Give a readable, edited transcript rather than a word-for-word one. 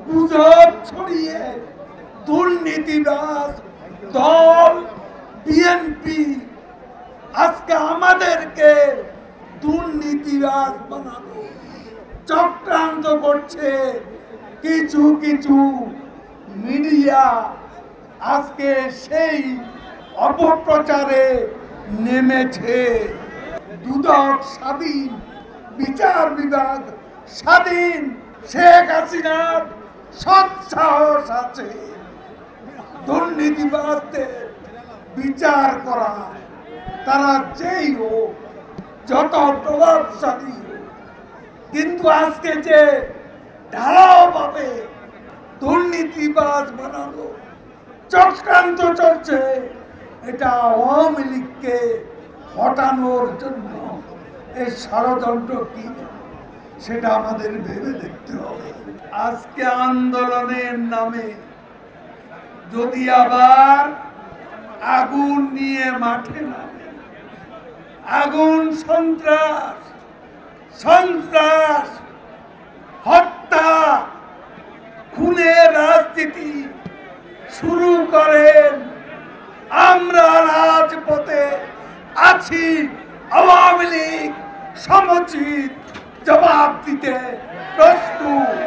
গুজব ছড়িয়ে দুর্নীতিবাজ দল বিএনপি আজকে আমাদেরকে দুর্নীতিবাজ বানানো চক্রান্ত করছে। কিছু কিছু মিডিয়া আজকে সেই অপপ্রচারে নেমেছে। দুদক স্বাধীন, বিচার বিভাগ স্বাধীন, শেখ হাসিনার সৎসাহস আছে দুর্নীতিবাজদের বিচার করা। তারা যেই হোক, যত প্রভাবশালী হোক, কিন্তু আজকে যে ঢালাও ভাবে দুর্নীতিবাজ বানানো চক্রান্ত চলছে, এটা আওয়ামী লীগকে হটানোর জন্য এই ষড়যন্ত্র কি সেটা আমাদের ভেবে দেখতে হবে। আজকে আন্দোলনের নামে যদি আবার আগুন নিয়ে মাঠে নামে, আগুন সন্ত্রাস সন্ত্রাস হত্যা খুনের রাজনীতি শুরু করেন, আমরা রাজপথে আছি। আওয়ামী লীগ সমুচিত জবাব দিতে প্রস্তুত।